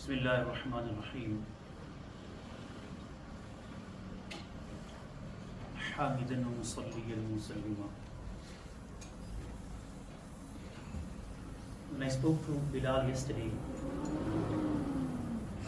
بسم الله الرحمن الرحيم حامدا ومصليا ومسلما. When I spoke to Bilal yesterday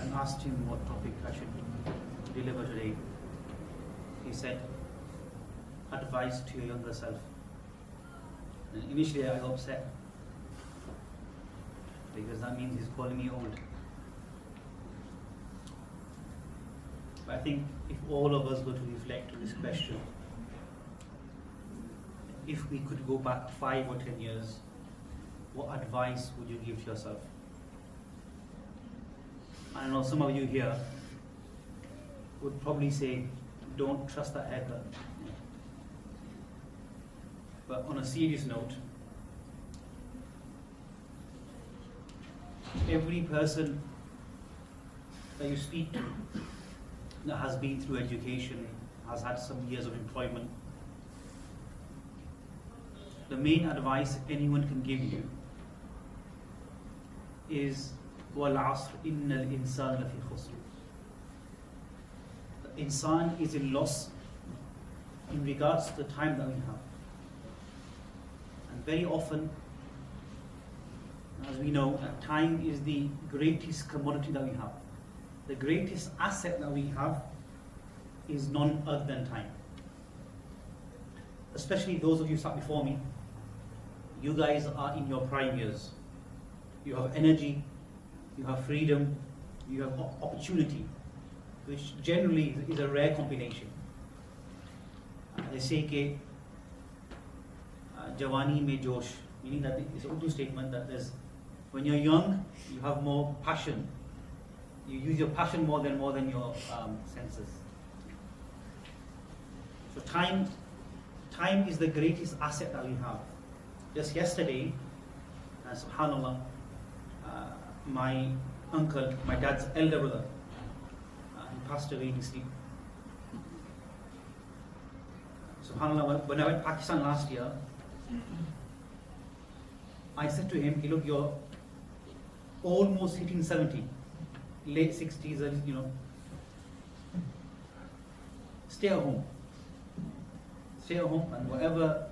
and asked him what topic I should deliver today, he said, advice to your younger self. And initially I got upset because that means he's calling me old. But I think if all of us were to reflect on this question, if we could go back 5 or 10 years, what advice would you give to yourself? I know some of you here would probably say, don't trust that haircut. But on a serious note, every person that you speak to that has been through education, has had some years of employment, the main advice anyone can give you is وَالْعَصْرِ إِنَّ الْإِنسَانَ لَفِي خُسْرٍ. The insan is in loss in regards to the time that we have. And very often, as we know, that time is the greatest commodity that we have. The greatest asset that we have is none other than time. Especially those of you sat before me, you guys are in your prime years. You have energy, you have freedom, you have opportunity, which generally is a rare combination. They say कि जवानी में जोश, meaning that it's an Urdu statement that there's, when you're young, you have more passion. You use your passion more than your senses. So time is the greatest asset that we have. Just yesterday, subhanallah, my uncle, my dad's elder brother, he passed away in his sleep. Subhanallah, when I went to Pakistan last year, I said to him, look, you're almost hitting 70, late 60s, stay at home. Stay at home, and whatever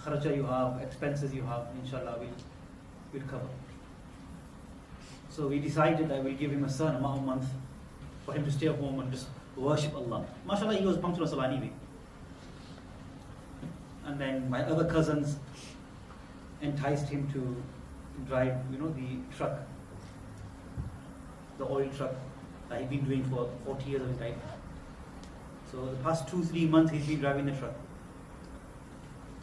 kharja you have, expenses you have, inshallah, we'll cover. So we decided that we'll give him a certain amount a month for him to stay at home and just worship Allah. MashaAllah, he was punctual Salah anyway. And then my other cousins enticed him to drive, the truck, the oil truck that he'd been doing for 40 years of his life. So the past 2-3 months he's been driving the truck.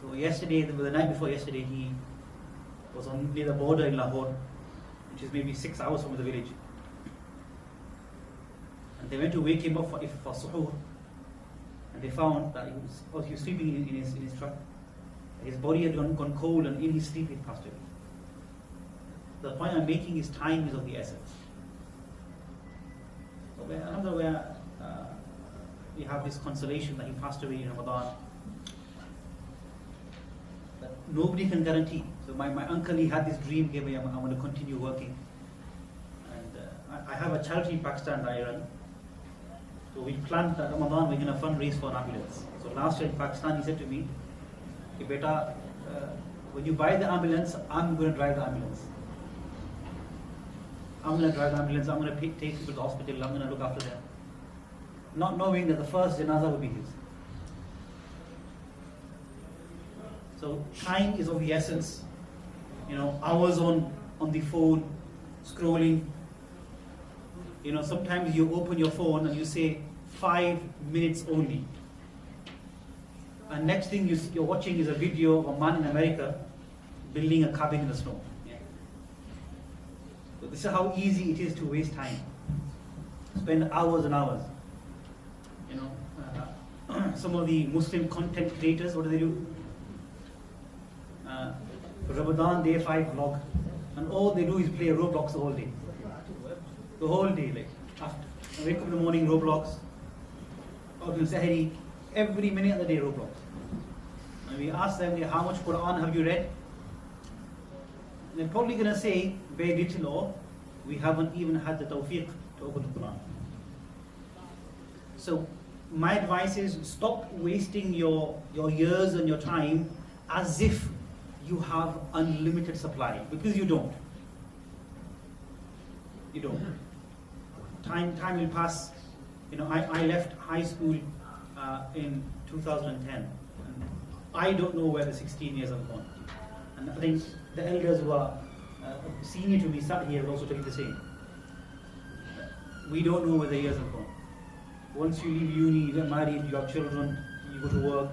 So yesterday, the night before yesterday, he was near the border in Lahore, which is maybe 6 hours from the village. And they went to wake him up for suhoor, and they found that he was sleeping in his truck. His body had gone cold, and in his sleep he passed away. The point I'm making is time is of the essence. So alhamdulillah, we have this consolation that he passed away in Ramadan. But nobody can guarantee. So my uncle, he had this dream, I'm going to continue working. And I have a charity in Pakistan that I run. So we planned that Ramadan we're going to fundraise for an ambulance. So last year in Pakistan, he said to me, hey, beta, when you buy the ambulance, I'm going to drive the ambulance. I'm going to drive the ambulance, I'm going to take people to the hospital, I'm going to look after them. Not knowing that the first janazah will be his. So time is of the essence. Hours on the phone, scrolling. Sometimes you open your phone and you say 5 minutes only. And next thing you're watching is a video of a man in America building a cabin in the snow. So this is how easy it is to waste time. Spend hours and hours. Some of the Muslim content creators, what do? Ramadan Day 5 vlog, and all they do is play Roblox the whole day. The whole day, like after I wake up in the morning, Roblox, out in Sahari, every minute of the day Roblox. And we ask them, how much Quran have you read? And they're probably going to say very little or we haven't even had the tawfiq to open the Quran. So my advice is, stop wasting your years and your time as if you have unlimited supply, because you don't. You don't. Time will pass. I left high school in 2010. And I don't know where the 16 years have gone. And I think the elders who are senior to me sat here will also tell you the same. We don't know where the years have gone. Once you leave uni, you get married, you have children, you go to work,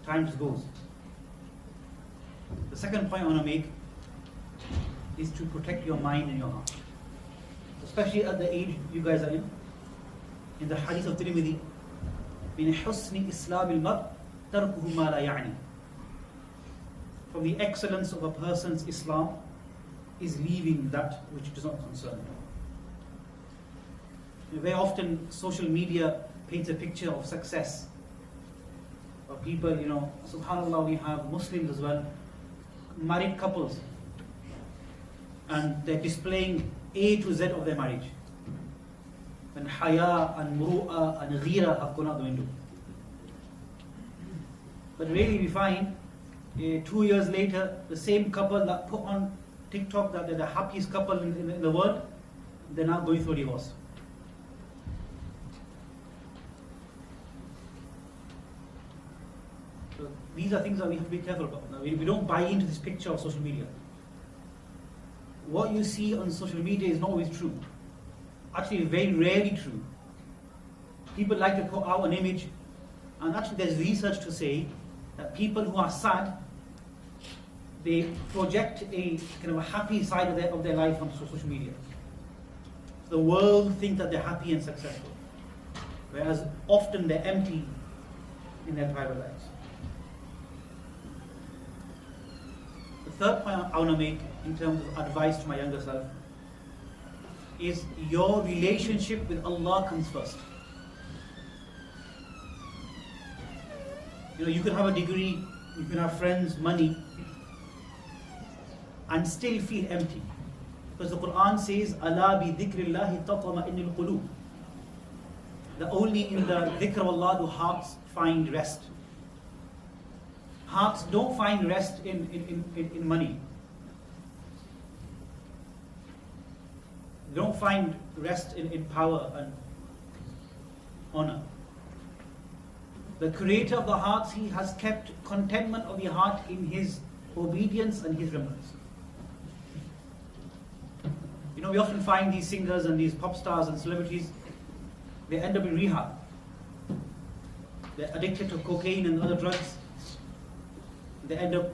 time just goes. The second point I want to make is to protect your mind and your heart. Especially at the age you guys are in. In the hadith of Tirmidhi, من حسن إسلام المرء تركه ما لا يعني. From the excellence of a person's Islam is leaving that which does not concern him. Very often social media paints a picture of success. Of people, subhanAllah, we have Muslims as well, married couples, and they're displaying A to Z of their marriage. And haya and muru'a and ghira have gone out the window. But really we find 2 years later, the same couple that put on TikTok that they're the happiest couple in the world, they're now going through a divorce. So these are things that we have to be careful about. Now, we don't buy into this picture of social media. What you see on social media is not always true. Actually, very rarely true. People like to put out an image, and actually there's research to say that people who are sad, they project a kind of a happy side of their life on social media. The world think that they're happy and successful, whereas often they're empty in their private lives. The third point I want to make in terms of advice to my younger self is your relationship with Allah comes first. You can have a degree, you can have friends, money, and still feel empty. Because the Quran says, "Ala bi dhikrillahi tatma'innul qulub." That only in the dhikr of Allah do hearts find rest. Hearts don't find rest in money. They don't find rest in power and honor. The creator of the hearts, he has kept contentment of the heart in his obedience and his remembrance. We often find these singers and these pop stars and celebrities, they end up in rehab. They're addicted to cocaine and other drugs. They end up,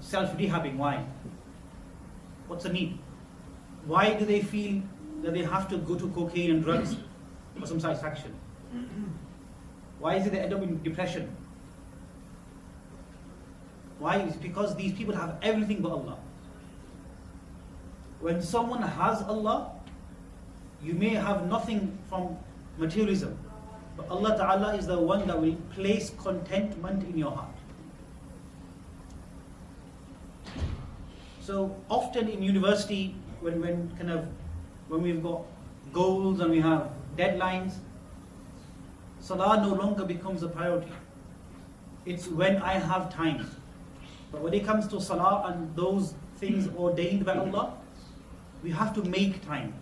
self-rehabbing. Why? What's the need? Why do they feel that they have to go to cocaine and drugs for some satisfaction? Why is it they end up in depression? Why? It's because these people have everything but Allah. When someone has Allah, you may have nothing from materialism, but Allah Ta'ala is the one that will place contentment in your heart. So often in university, when we've got goals and we have deadlines, Salah no longer becomes a priority. It's when I have time. But when it comes to Salah and those things ordained by Allah, we have to make time,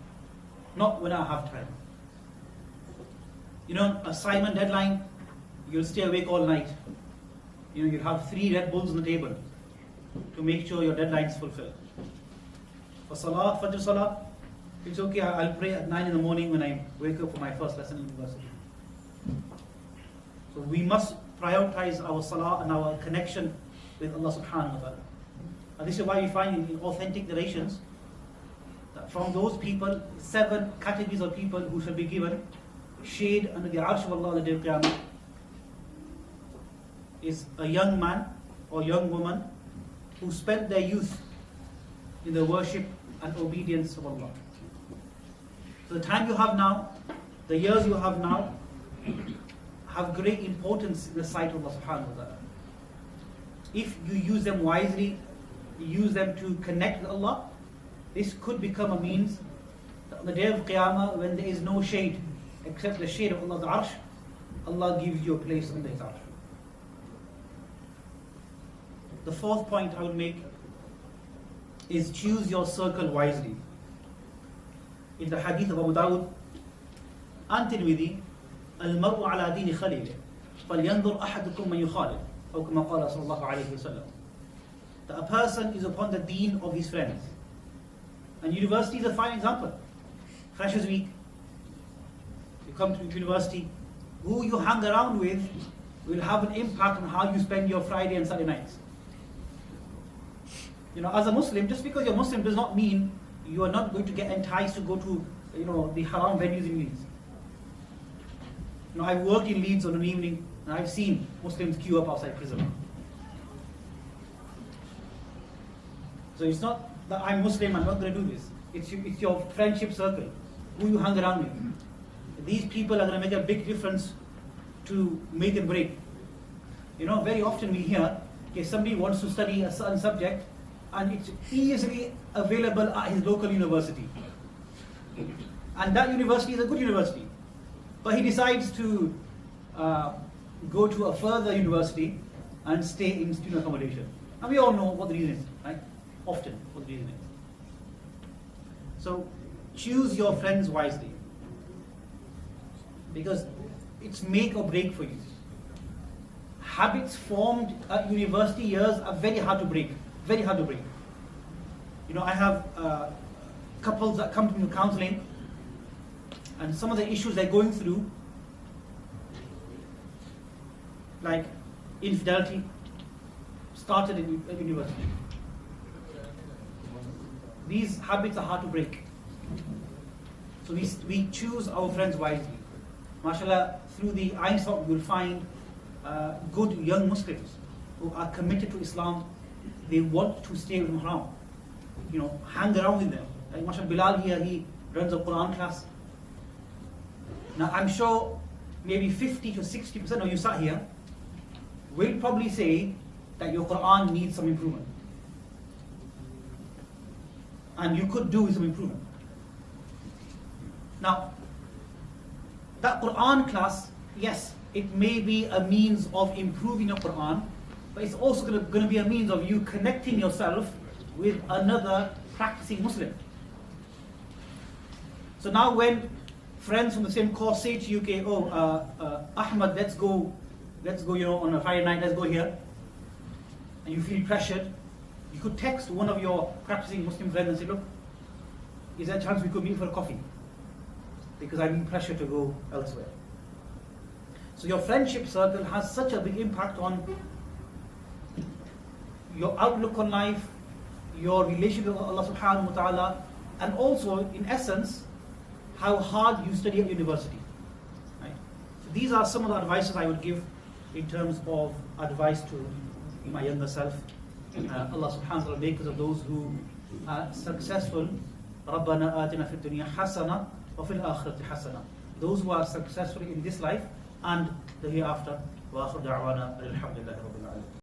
not when I have time. Assignment deadline, you'll stay awake all night. You have 3 Red Bulls on the table to make sure your deadline is fulfilled. For Salah, Fajr Salah, it's okay, I'll pray at 9 in the morning when I wake up for my first lesson in university. So we must prioritize our Salah and our connection with Allah subhanahu wa ta'ala. And this is why we find in authentic narrations that from those people, 7 categories of people who shall be given shade under the arsh of Allah on the day of Qiyamah is a young man or young woman who spent their youth in the worship and obedience of Allah. So the time you have now, the years you have now, have great importance in the sight of Allah subhanahu wa ta'ala. If you use them wisely, use them to connect with Allah, this could become a means the day of Qiyamah, when there is no shade except the shade of Allah's Arsh, Allah gives you a place under His Arsh. The fourth point I would make is choose your circle wisely. In the hadith of Abu Dawud and Tirmidhi, المرء على دين خليله فلينظر أحدكم من يخالف أو كما قال صلى الله عليه وسلم. That a person is upon the deen of his friends. And university is a fine example. Freshers Week, you come to university, who you hang around with will have an impact on how you spend your Friday and Saturday nights. As a Muslim, just because you're Muslim does not mean you are not going to get enticed to go to, the haram venues in Leeds. I worked in Leeds on an evening and I've seen Muslims queue up outside prison. So it's not that I'm Muslim, I'm not going to do this. It's your friendship circle, who you hang around with. These people are going to make a big difference to make and break. Very often we hear, somebody wants to study a certain subject and it's easily available at his local university. And that university is a good university. But he decides to go to a further university and stay in student accommodation. And we all know what the reason is, right? Often what the reason is. So choose your friends wisely, because it's make or break for you. Habits formed at university years are very hard to break. Very hard to break. I have couples that come to me counseling, and some of the issues they're going through, like infidelity, started at university. These habits are hard to break. So we choose our friends wisely. MashaAllah, through the Einstein we will find good young Muslims who are committed to Islam. They want to stay with Haram. Hang around with them. Like MashaAllah, Bilal here, he runs a Quran class. Now I'm sure maybe 50 to 60% of you sat here will probably say that your Quran needs some improvement. And you could do with some improvement. Now, that Quran class, yes, it may be a means of improving your Quran, but it's also going to be a means of you connecting yourself with another practicing Muslim. So now when friends from the same course say to you, okay, Ahmad, let's go, on a Friday night, let's go here, and you feel pressured, you could text one of your practicing Muslim friends and say, look, is there a chance we could meet for a coffee? Because I've been pressured to go elsewhere. So your friendship circle has such a big impact on your outlook on life, your relationship with Allah subhanahu wa ta'ala, and also, in essence, how hard you study at university. Right? So these are some of the advices I would give in terms of advice to my younger self. Allah subhanahu wa ta'ala make us of those who are successful. رَبَّنَا آتِنَا فِي الدُّنْيَا حَسَنَةً وَفِي الْآخِرَةِ حَسَنَةً. Those who are successful in this life and the hereafter. وَآخِرُ دَعْوَانَا الْحَمْدُ لِلَّهِ رَبِّ الْعَالَمِينَ.